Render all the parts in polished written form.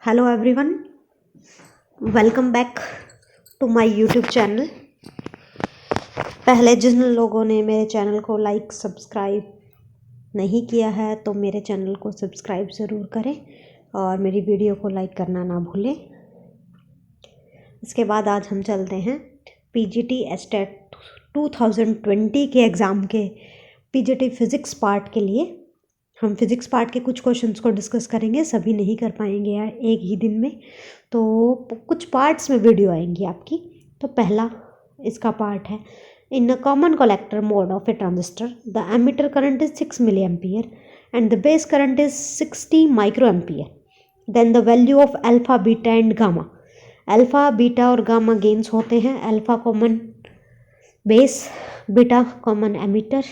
Hello everyone, welcome back to my YouTube channel. पहले जिन लोगों ने मेरे चैनल को लाइक सब्सक्राइब नहीं किया है तो मेरे चैनल को सब्सक्राइब ज़रूर करें और मेरी वीडियो को लाइक करना ना भूलें। इसके बाद आज हम चलते हैं पीजीटी एस्टेट 2020 के एग्ज़ाम के पीजीटी फिज़िक्स पार्ट के लिए। हम फिज़िक्स पार्ट के कुछ क्वेश्चंस को डिस्कस करेंगे, सभी नहीं कर पाएंगे यार एक ही दिन में, तो कुछ पार्ट्स में वीडियो आएंगी आपकी। तो पहला इसका पार्ट है, in a common collector mode of a transistor the emitter current is 6 milli ampere and the base current is 60 micro ampere, then the value of alpha beta and gamma. Alpha beta और gamma gains होते हैं, alpha common base, beta common emitter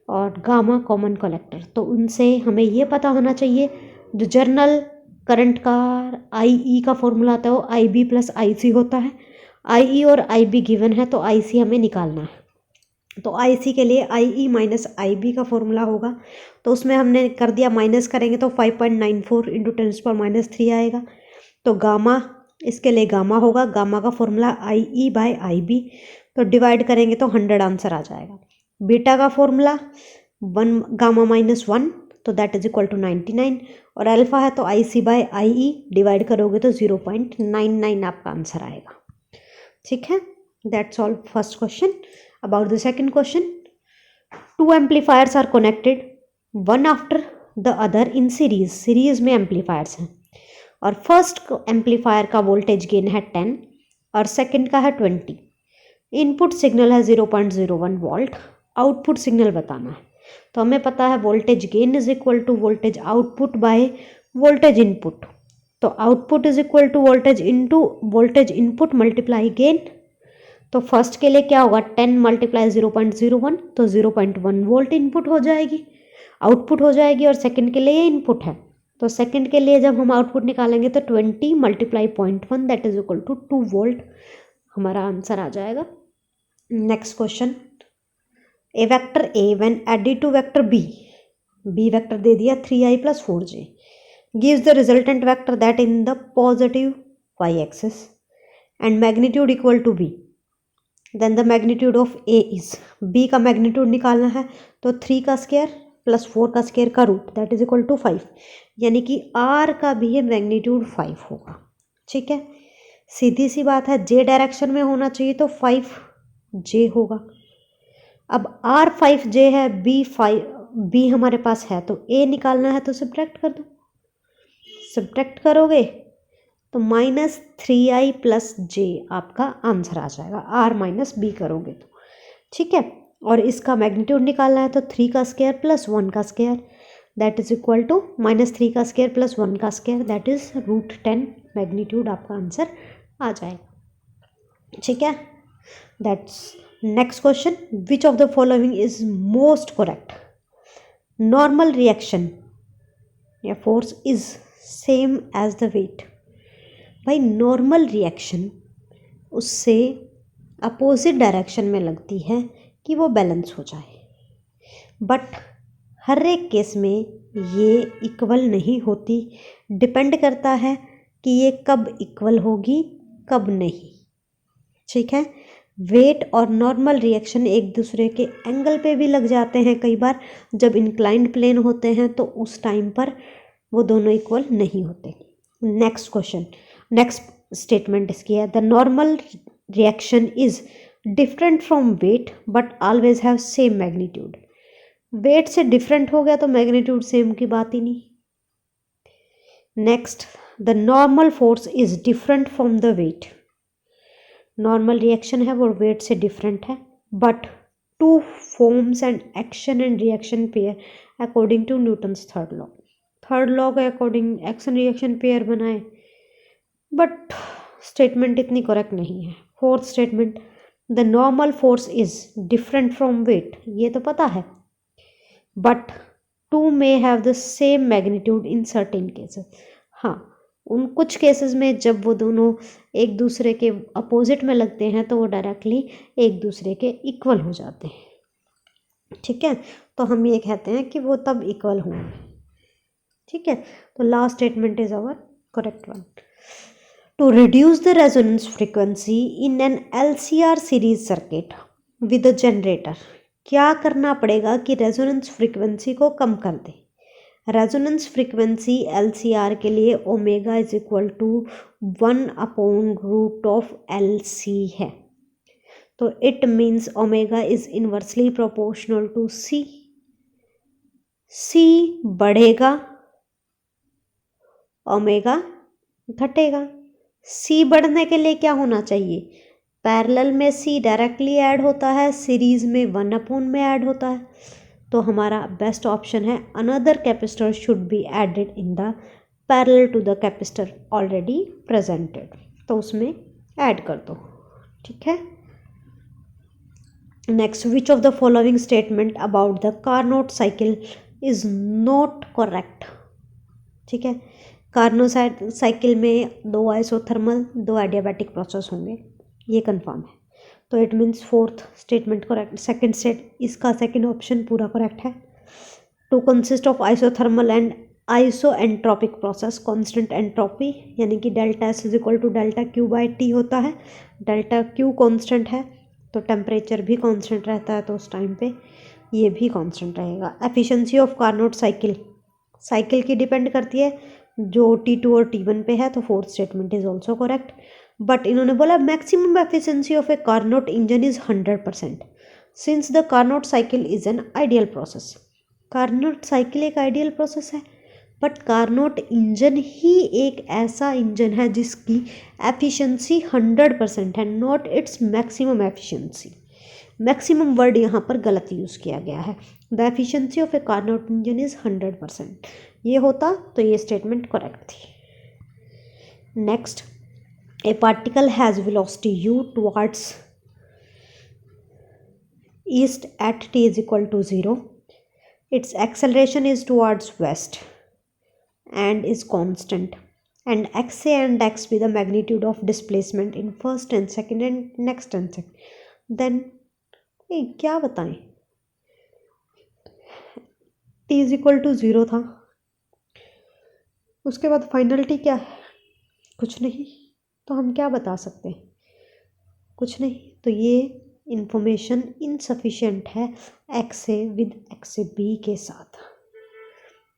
और gamma common collector. तो उनसे हमें ये पता होना चाहिए, जो जर्नल करंट का आई का फॉर्मूला आता है वो आई बी प्लस आई सी होता है। आई और आई बी गिवन है तो आई सी हमें निकालना है। तो आई सी के लिए आई ई माइनस आई बी का फॉर्मूला होगा, तो उसमें हमने कर दिया, माइनस करेंगे तो 5.94 इंटू 10⁻³ आएगा। तो गामा, इसके लिए गामा होगा, गामा का formula I E by I B, तो डिवाइड करेंगे तो 100 आंसर आ जाएगा। बीटा का फॉर्मूला 1 गामा माइनस 1, तो दैट इज इक्वल टू 99, और अल्फा है तो आई सी बाय आई ई, डिवाइड करोगे तो 0.99 आपका आंसर आएगा। ठीक है, that's all first question. About the second question, two amplifiers are connected one after the other in series. Series में एम्पलीफायर्स हैं और फर्स्ट एम्पलीफायर का वोल्टेज गेन है 10 और सेकंड का है 20। इनपुट सिग्नल है 0.01 वोल्ट, आउटपुट सिग्नल बताना है। तो हमें पता है voltage gain is equal to voltage output by voltage input. तो output is equal to voltage into voltage input multiply gain. तो फर्स्ट के लिए क्या होगा, 10 मल्टीप्लाई 0.01, तो 0.1 वोल्ट इनपुट हो जाएगी, आउटपुट हो जाएगी, और सेकंड के लिए ये इनपुट है। तो सेकंड के लिए जब हम आउटपुट निकालेंगे तो 20 multiply 0.1 that is equal to 2 volt हमारा आंसर आ जाएगा। Next question, a vector A when added to vector B, B vector दे दिया 3i plus 4j, gives the resultant vector that in the positive y-axis and magnitude equal to b, then the magnitude of a is, b का magnitude निकालना है तो 3 का square plus 4 का square का root that is equal to 5, यानी कि r का भी ये मैग्नीट्यूड 5 होगा। ठीक है, सीधी सी बात है, j डायरेक्शन में होना चाहिए तो 5j होगा। अब r 5j है, b हमारे पास है, तो a निकालना है तो सब्ट्रैक्ट कर दो। सब्ट्रैक्ट करोगे तो -3i प्लस j आपका आंसर आ जाएगा, r माइनस b करोगे तो। ठीक है, और इसका मैग्नीट्यूड निकालना है तो 3 का स्क्वायर प्लस 1 का square that is equal to -3 का स्क्वायर प्लस 1 का स्क्वायर दैट इज √10 मैग्नीट्यूड आपका आंसर आ जाएगा। ठीक है, that's next question, which of the following is most correct. Normal reaction या force is same as the weight. भाई नॉर्मल रिएक्शन उससे अपोजिट डायरेक्शन में लगती है कि वो बैलेंस हो जाए, बट हर एक केस में ये इक्वल नहीं होती, डिपेंड करता है कि ये कब इक्वल होगी कब नहीं। ठीक है, वेट और नॉर्मल रिएक्शन एक दूसरे के एंगल पे भी लग जाते हैं कई बार, जब इंक्लाइंड प्लेन होते हैं तो उस टाइम पर वो दोनों इक्वल नहीं होते। नेक्स्ट क्वेश्चन, नेक्स्ट स्टेटमेंट इसकी है, the normal reaction is different from weight but always have same magnitude. Weight से डिफरेंट हो गया तो मैग्नीट्यूड सेम की बात ही नहीं। Next, the normal force is different from the weight. Normal reaction है वो वेट से डिफरेंट है, but two forms and action and reaction pair according to Newton's third law. Third law के अकॉर्डिंग एक्शन रिएक्शन पेयर बनाए, but statement इतनी correct नहीं है। Fourth statement, the normal force is different from weight, ये तो पता है, but two may have the same magnitude in certain cases. हाँ, उन कुछ केसेस में जब वो दोनों एक दूसरे के अपोजिट में लगते हैं तो वो डायरेक्टली एक दूसरे के इक्वल हो जाते हैं। ठीक है, तो हम ये कहते हैं कि वो तब इक्वल होंगे। ठीक है, तो last statement is our correct one. To reduce the resonance frequency in an LCR series circuit with a generator, क्या करना पड़ेगा कि रेजोनेंस फ्रीक्वेंसी को कम कर दे। रेजोनेंस फ्रीक्वेंसी LCR के लिए omega is equal to 1/√LC है, तो it means omega is inversely proportional to C। C बढ़ेगा, ओमेगा घटेगा। C बढ़ने के लिए क्या होना चाहिए, पैरेलल में C डायरेक्टली ऐड होता है, सीरीज में 1 में ऐड होता है, तो हमारा बेस्ट ऑप्शन है another capacitor should be added in the parallel to the capacitor already presented, तो उसमें ऐड कर दो। ठीक है। Next, which of the following statement about the Carnot cycle is not correct. ठीक है, कार्नोट साइकिल में 2 आइसोथर्मल 2 एडियाबैटिक प्रोसेस होंगे, ये कंफर्म है, तो it means fourth statement correct. Second इसका सेकंड ऑप्शन पूरा करेक्ट है। Two consist of isothermal and iso entropic process, constant entropy यानी कि delta S is equal to delta Q by T होता है। डेल्टा क्यू कांस्टेंट है तो temperature भी कांस्टेंट रहता है, तो उस टाइम पे ये भी कांस्टेंट रहेगा। एफिशिएंसी ऑफ कार्नोट साइकिल की डिपेंड करती है, जो T2 और T1 पे है, तो fourth statement is also correct. But इन्होंने बोला maximum efficiency of a Carnot engine is 100% since the Carnot cycle is an ideal process. Carnot cycle एक आइडियल प्रोसेस है, बट कार्नोट इंजन ही एक ऐसा इंजन है जिसकी एफिशिएंसी 100% है, not its maximum efficiency. Maximum word यहाँ पर गलत यूज़ किया गया है। The efficiency of a Carnot engine is 100%, ये होता तो ये स्टेटमेंट करेक्ट थी। Next, a particle has velocity u towards east at t is equal to 0, its acceleration is towards west and is constant, and xa and x be the magnitude of displacement in first and second and next and second, then क्या बताएं, t is equal to 0 था, उसके बाद final t क्या है, कुछ नहीं, तो हम क्या बता सकते हैं, कुछ नहीं, तो ये इंफॉर्मेशन इनसफिशिएंट है xa विद xa b के साथ,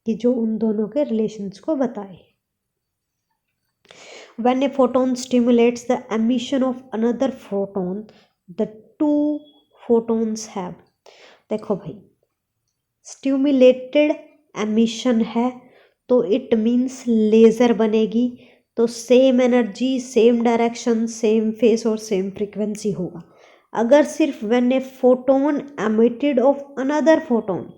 कि जो उन दोनों के रिलेशंस को बताए। When a photon stimulates the emission of another photon, the two photons have, देखो भाई, स्टिमुलेटेड एमिशन है तो इट मीन्स लेज़र बनेगी, तो same energy, same direction, same face और सेम फ्रीक्वेंसी होगा। अगर सिर्फ when a photon emitted of another photon,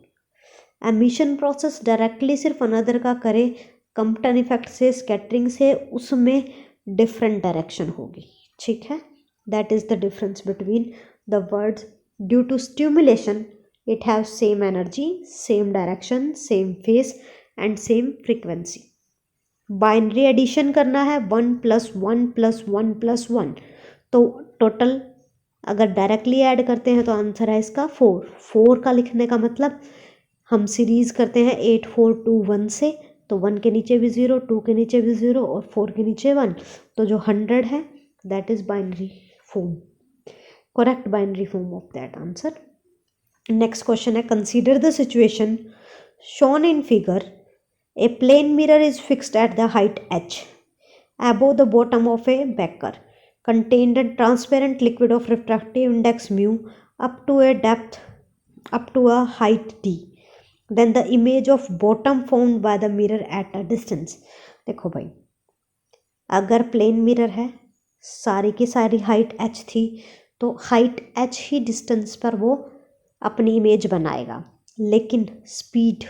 emission process directly सिर्फ अनदर का करे, कंपटन इफेक्ट से, स्कैटरिंग से, उसमें डिफरेंट डायरेक्शन होगी। ठीक है, that is the difference between the words. Due to stimulation it have same energy, same direction, same phase and same frequency. Binary addition करना है 1 + 1 + 1 + 1, तो टोटल अगर डायरेक्टली ऐड करते हैं तो आंसर है इसका 4 का लिखने का मतलब हम सीरीज करते हैं 8 4 2 1 से, तो 1 के नीचे भी 0, 2 के नीचे भी 0 और 4 के नीचे 1, तो जो 100 है that is binary form, correct binary form of that answer. Next question है, consider the situation shown in figure, a plane mirror is fixed at the height h above the bottom of a beaker contained a transparent liquid of refractive index mu up to a depth up to a height d, then the image of bottom formed by the mirror at a distance। देखो भाई, अगर plane mirror है, सारी की सारी height h थी, तो height h ही distance पर वो अपनी इमेज बनाएगा, लेकिन स्पीड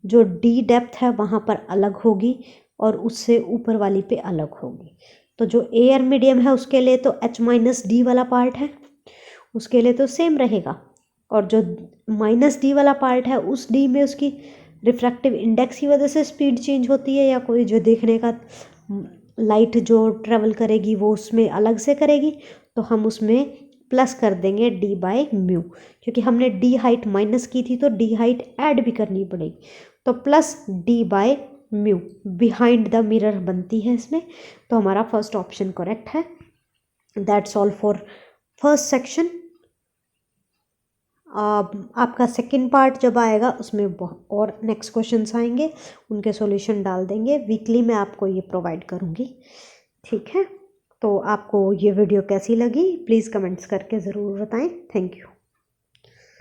जो d डेप्थ है वहाँ पर अलग होगी और उससे ऊपर वाली पे अलग होगी। तो जो एयर मीडियम है उसके लिए तो h - d वाला पार्ट है, उसके लिए तो सेम रहेगा, और जो -d वाला पार्ट है उस d में उसकी रिफ्रैक्टिव इंडेक्स की वजह से स्पीड चेंज होती है, या कोई जो देखने का लाइट जो ट्रेवल करेगी वो उसमें अलग से करेगी, तो हम उसमें प्लस कर देंगे d/μ, क्योंकि हमने d हाइट माइनस की थी तो d हाइट ऐड भी करनी पड़ेगी, तो plus d/μ mu, behind the mirror बनती है इसमें, तो हमारा फर्स्ट ऑप्शन करेक्ट है। That's all for first section. आपका सेकंड पार्ट जब आएगा उसमें और नेक्स्ट क्वेश्चंस आएंगे, उनके सॉल्यूशन डाल देंगे। वीकली मैं आपको ये प्रोवाइड करूँगी, ठीक है। तो आपको ये वीडियो कैसी लगी प्लीज़ कमेंट्स करके ज़रूर बताएं। Thank you.